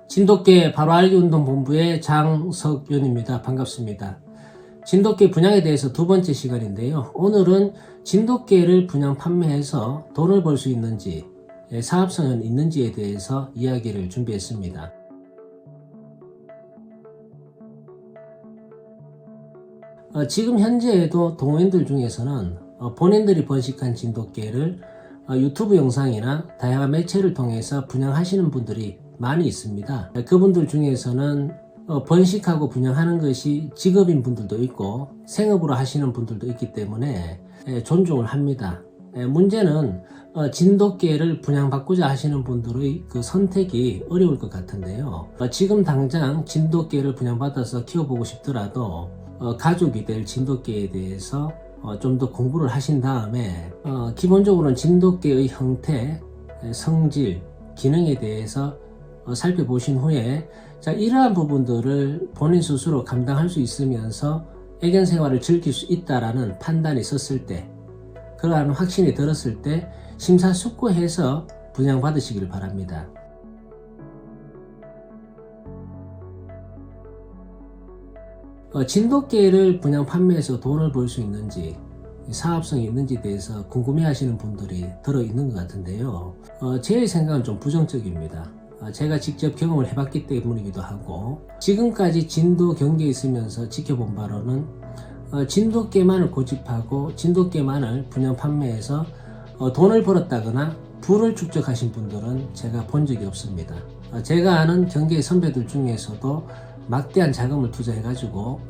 진돗개 바로알기 운동본부의 장석윤입니다. 반갑습니다. 진돗개 분양에 대해서 두 번째 시간인데요. 오늘은 진돗개를 분양 판매해서 돈을 벌 수 있는지, 사업성은 있는지에 대해서 이야기를 준비했습니다. 지금 현재에도 동호인들 중에서는 본인들이 번식한 진돗개를 유튜브 영상이나 다양한 매체를 통해서 분양하시는 분들이 많이 있습니다. 그분들 중에서는 번식하고 분양하는 것이 직업인 분들도 있고 생업으로 하시는 분들도 있기 때문에 존중을 합니다. 문제는 진돗개를 분양받고자 하시는 분들의 그 선택이 어려울 것 같은데요. 지금 당장 진돗개를 분양받아서 키워보고 싶더라도 가족이 될 진돗개에 대해서 좀 더 공부를 하신 다음에 기본적으로는 진돗개의 형태, 성질, 기능에 대해서 살펴보신 후에 이러한 부분들을 본인 스스로 감당할 수 있으면서 애견 생활을 즐길 수 있다라는 판단이 섰을 때, 그러한 확신이 들었을 때 심사숙고해서 분양받으시길 바랍니다. 진돗개를 분양 판매해서 돈을 벌 수 있는지, 사업성이 있는지에 대해서 궁금해하시는 분들이 들어있는 것 같은데요. 제 생각은 좀 부정적입니다. 제가 직접 경험을 해봤기 때문이기도 하고, 지금까지 진도 경계에 있으면서 지켜본 바로는 진돗개만을 고집하고 진돗개만을 분양 판매해서 돈을 벌었다거나 부를 축적하신 분들은 제가 본 적이 없습니다. 제가 아는 경계 선배들 중에서도 막대한 자금을 투자해가지고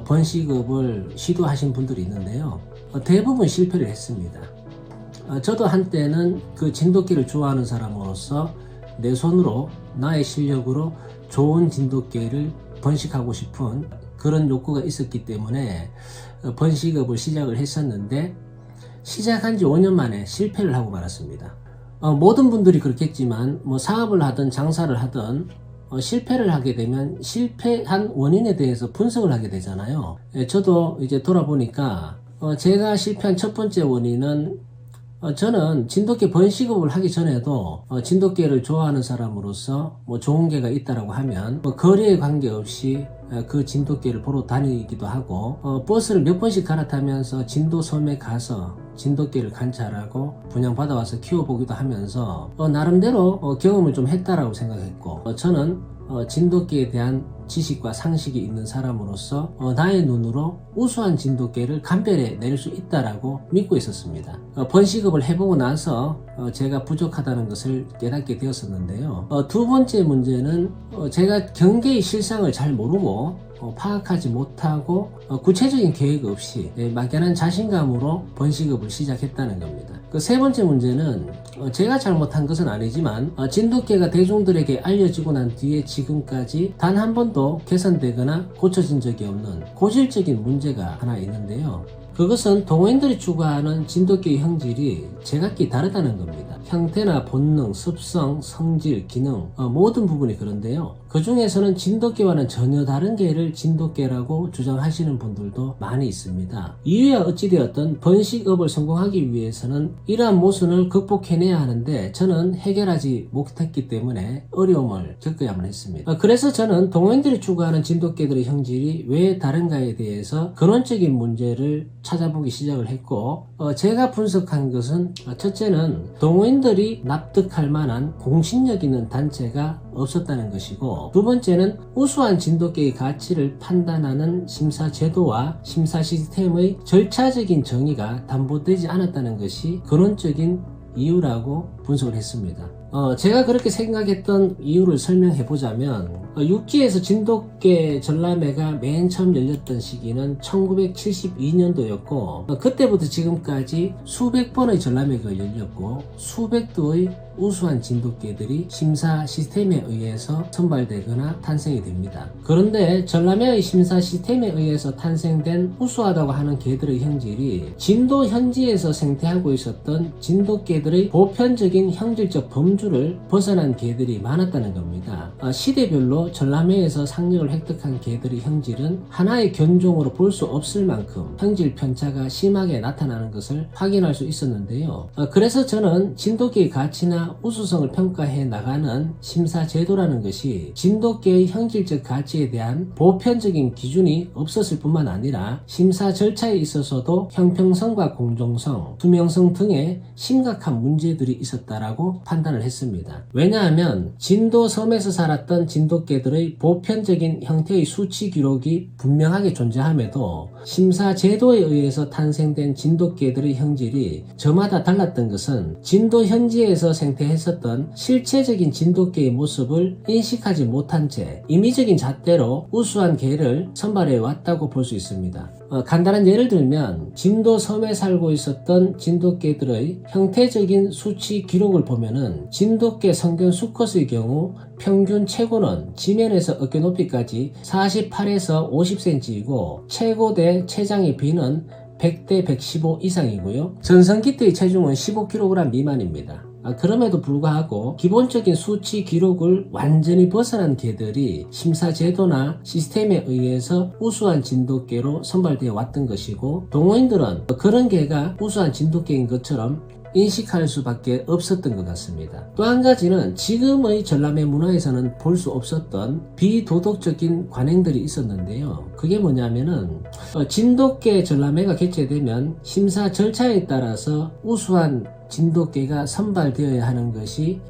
번식업을 시도하신 분들이 있는데요. 대부분 실패를 했습니다. 저도 한때는 그 진돗개를 좋아하는 사람으로서 내 손으로 나의 실력으로 좋은 진돗개를 번식하고 싶은 그런 욕구가 있었기 때문에 번식업을 시작을 했었는데, 시작한 지 5년 만에 실패를 하고 말았습니다. 모든 분들이 그렇겠지만 사업을 하든 장사를 하든 실패를 하게 되면 실패한 원인에 대해서 분석을 하게 되잖아요. 저도 이제 돌아보니까 제가 실패한 첫 번째 원인은, 저는 진돗개 번식업을 하기 전에도 진돗개를 좋아하는 사람으로서 좋은 개가 있다라고 하면 거리에 관계없이 그 진돗개를 보러 다니기도 하고, 버스를 몇 번씩 갈아타면서 진도 섬에 가서 진돗개를 관찰하고 분양받아와서 키워보기도 하면서 나름대로 경험을 좀 했다라고 생각했고, 저는 진돗개에 대한 지식과 상식이 있는 사람으로서 나의 눈으로 우수한 진돗개를 감별해 낼 수 있다라고 믿고 있었습니다. 번식업을 해보고 나서 제가 부족하다는 것을 깨닫게 되었었는데요. 두 번째 문제는 제가 경계의 실상을 잘 모르고 파악하지 못하고 구체적인 계획 없이 막연한 자신감으로 번식업을 시작했다는 겁니다. 그 세 번째 문제는 제가 잘못한 것은 아니지만 진돗개가 대중들에게 알려지고 난 뒤에 지금까지 단 한 번도 개선되거나 고쳐진 적이 없는 고질적인 문제가 하나 있는데요. 그것은 동호인들이 추구하는 진돗개의 형질이 제각기 다르다는 겁니다. 형태나 본능, 습성, 성질, 기능 모든 부분이 그런데요. 그 중에서는 진돗개와는 전혀 다른 개를 진돗개라고 주장하시는 분들도 많이 있습니다. 이유야 어찌되었든 번식업을 성공하기 위해서는 이러한 모순을 극복해내야 하는데 저는 해결하지 못했기 때문에 어려움을 겪어야만 했습니다. 그래서 저는 동호인들이 추구하는 진돗개들의 형질이 왜 다른가에 대해서 근원적인 문제를 찾아보기 시작을 했고, 제가 분석한 것은 첫째는 동호인들이 납득할 만한 공신력 있는 단체가 없었다는 것이고, 두 번째는 우수한 진돗개의 가치를 판단하는 심사 제도와 심사 시스템의 절차적인 정의가 담보되지 않았다는 것이 근원적인 이유라고 분석을 했습니다. 제가 그렇게 생각했던 이유를 설명해 보자면, 6기에서 진돗개 전람회가 맨 처음 열렸던 시기는 1972년도였고 그때부터 지금까지 수백 번의 전람회가 열렸고 수백 도의 우수한 진돗개들이 심사 시스템에 의해서 선발되거나 탄생이 됩니다. 그런데 전람회의 심사 시스템에 의해서 탄생된 우수하다고 하는 개들의 형질이 진도 현지에서 생태하고 있었던 진돗개들의 보편적인 형질적 범주를 벗어난 개들이 많았다는 겁니다. 시대별로 실제로 전람회에서 상력을 획득한 개들의 형질은 하나의 견종으로 볼 수 없을 만큼 형질 편차가 심하게 나타나는 것을 확인할 수 있었는데요. 그래서 저는 진돗개의 가치나 우수성을 평가해 나가는 심사 제도라는 것이 진돗개의 형질적 가치에 대한 보편적인 기준이 없었을 뿐만 아니라 심사 절차에 있어서도 형평성과 공정성, 투명성 등의 심각한 문제들이 있었다라고 판단을 했습니다. 왜냐하면 진도 섬에서 살았던 진돗개들의 보편적인 형태의 수치 기록이 분명하게 존재함에도 심사 제도에 의해서 탄생된 진돗개들의 형질이 저마다 달랐던 것은 진도 현지에서 생태했었던 실체적인 진돗개의 모습을 인식하지 못한 채 임의적인 잣대로 우수한 개를 선발해 왔다고 볼 수 있습니다. 간단한 예를 들면 진도 섬에 살고 있었던 진돗개들의 형태적인 수치 기록을 보면은 진돗개 성견 수컷의 경우 평균 체구는 지면에서 어깨 높이까지 48에서 50cm이고 최고대 체장의 비는 100대 115 이상이고요. 전성기 때의 체중은 15kg 미만입니다. 그럼에도 불구하고 기본적인 수치 기록을 완전히 벗어난 개들이 심사 제도나 시스템에 의해서 우수한 진돗개로 선발되어 왔던 것이고, 동호인들은 그런 개가 우수한 진돗개인 것처럼 인식할 수밖에 없었던 것 같습니다. 또 한 가지는 지금의 전람회 문화에서는 볼 수 없었던 비도덕적인 관행들이 있었는데요. 그게 뭐냐면은 진돗개 전람회가 개최되면 심사 절차에 따라서 우수한 진돗개가 선발되어야 하는 것이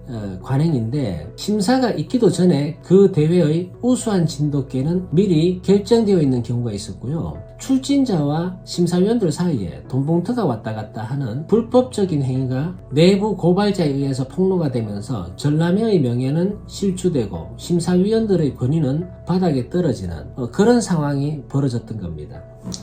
관행인데, 심사가 있기도 전에 그 대회의 우수한 진돗개는 미리 결정되어 있는 경우가 있었고요. 출진자와 심사위원들 사이에 돈봉투가 왔다 갔다 하는 불법적인 행위가 내부 고발자에 의해서 폭로가 되면서 전람회의 명예는 실추되고 심사위원들의 권위는 바닥에 떨어지는 그런 상황이 벌어졌던 겁니다.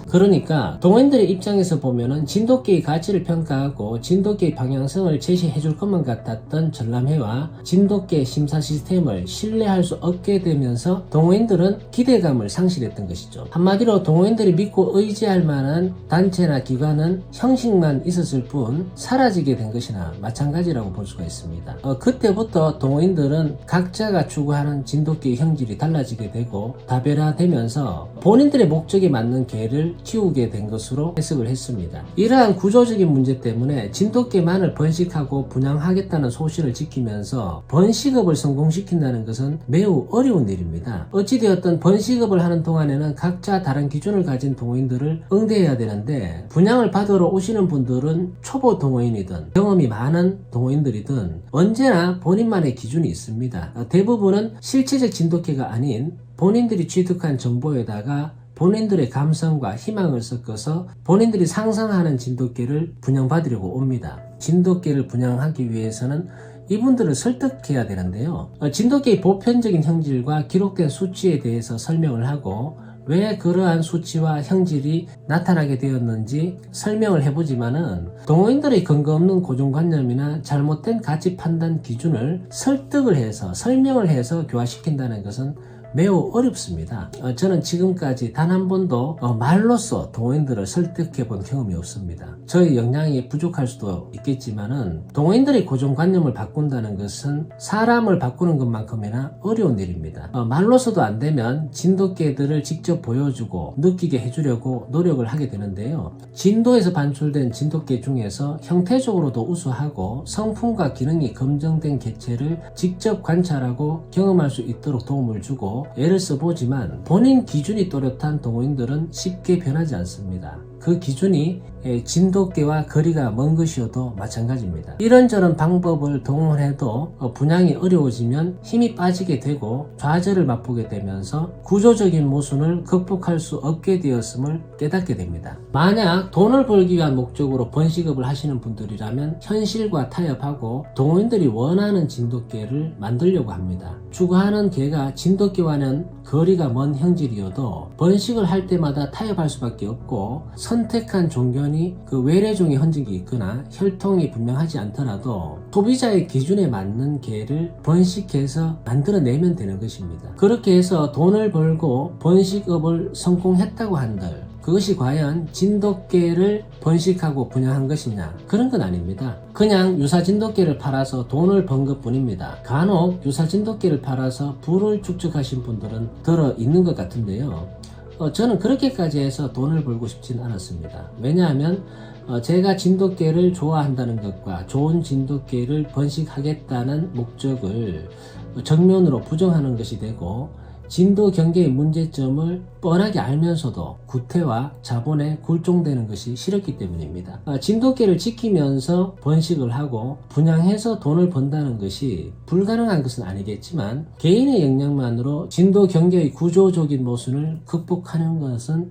그러니까 동호인들의 입장에서 보면은 진돗개의 가치를 평가하고 진돗개의 방향성을 제시해 줄 것만 같았던 전람회와 진돗개 심사 시스템을 신뢰할 수 없게 되면서 동호인들은 기대감을 상실했던 것이죠. 한마디로 동호인들이 믿고 의지할 만한 단체나 기관은 형식만 있었을 뿐 사라지게 된 것이나 마찬가지라고 볼 수가 있습니다. 그때부터 동호인들은 각자가 추구하는 진돗개의 형질이 달라지게 되고 다변화되면서 본인들의 목적에 맞는 개를 키우게 된 것으로 해석을 했습니다. 이러한 구조적인 문제 때문에 진돗개만을 번식하고 분양하겠다는 소신을 지키면서 번식업을 성공시킨다는 것은 매우 어려운 일입니다. 어찌되었든 번식업을 하는 동안에는 각자 다른 기준을 가진 동호인들을 응대해야 되는데, 분양을 받으러 오시는 분들은 초보 동호인이든 경험이 많은 동호인들이든 언제나 본인만의 기준이 있습니다. 대부분은 실체적 진돗개가 아닌 본인들이 취득한 정보에다가 본인들의 감성과 희망을 섞어서 본인들이 상상하는 진돗개를 분양받으려고 옵니다. 진돗개를 분양하기 위해서는 이분들을 설득해야 되는데요. 진돗개의 보편적인 형질과 기록된 수치에 대해서 설명을 하고 왜 그러한 수치와 형질이 나타나게 되었는지 설명을 해보지만은 동호인들의 근거 없는 고정관념이나 잘못된 가치 판단 기준을 설득을 해서 설명을 해서 교화시킨다는 것은 매우 어렵습니다. 저는 지금까지 단 한 번도 말로써 동호인들을 설득해 본 경험이 없습니다. 저의 역량이 부족할 수도 있겠지만은 동호인들의 고정관념을 바꾼다는 것은 사람을 바꾸는 것만큼이나 어려운 일입니다. 말로서도 안 되면 진돗개들을 직접 보여주고 느끼게 해주려고 노력을 하게 되는데요. 진도에서 반출된 진돗개 중에서 형태적으로도 우수하고 성품과 기능이 검증된 개체를 직접 관찰하고 경험할 수 있도록 도움을 주고 애를 써보지만 본인 기준이 또렷한 동호인들은 쉽게 변하지 않습니다. 그 기준이 진돗개와 거리가 먼 것이어도 마찬가지입니다. 이런저런 방법을 동원해도 분양이 어려워지면 힘이 빠지게 되고 좌절을 맛보게 되면서 구조적인 모순을 극복할 수 없게 되었음을 깨닫게 됩니다. 만약 돈을 벌기 위한 목적으로 번식업을 하시는 분들이라면 현실과 타협하고 동호인들이 원하는 진돗개를 만들려고 합니다. 추구하는 개가 진돗개와는 거리가 먼 형질이어도 번식을 할 때마다 타협할 수밖에 없고, 선택한 종견이 그 외래종의 흔적이 있거나 혈통이 분명하지 않더라도 소비자의 기준에 맞는 개를 번식해서 만들어내면 되는 것입니다. 그렇게 해서 돈을 벌고 번식업을 성공했다고 한들 그것이 과연 진돗개를 번식하고 분양한 것이냐? 그런 건 아닙니다. 그냥 유사 진돗개를 팔아서 돈을 번 것 뿐입니다. 간혹 유사 진돗개를 팔아서 부를 축적하신 분들은 들어 있는 것 같은데요. 저는 그렇게까지 해서 돈을 벌고 싶진 않았습니다. 왜냐하면 제가 진돗개를 좋아한다는 것과 좋은 진돗개를 번식하겠다는 목적을 정면으로 부정하는 것이 되고, 진도 경계의 문제점을 뻔하게 알면서도 구태와 자본에 굴종되는 것이 싫었기 때문입니다. 진돗개를 지키면서 번식을 하고 분양해서 돈을 번다는 것이 불가능한 것은 아니겠지만, 개인의 역량만으로 진도 경계의 구조적인 모순을 극복하는 것은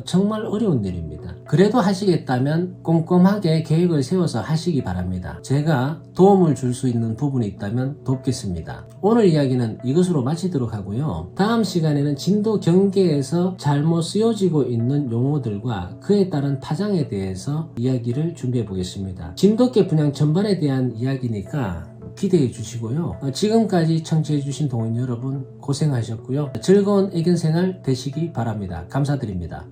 정말 어려운 일입니다. 그래도 하시겠다면 꼼꼼하게 계획을 세워서 하시기 바랍니다. 제가 도움을 줄 수 있는 부분이 있다면 돕겠습니다. 오늘 이야기는 이것으로 마치도록 하고요. 다음 시간에는 진도 경계에서 잘못 쓰여지고 있는 용어들과 그에 따른 파장에 대해서 이야기를 준비해 보겠습니다. 진돗개 분양 전반에 대한 이야기니까 기대해 주시고요. 지금까지 청취해 주신 동원 여러분 고생하셨고요. 즐거운 애견생활 되시기 바랍니다. 감사드립니다.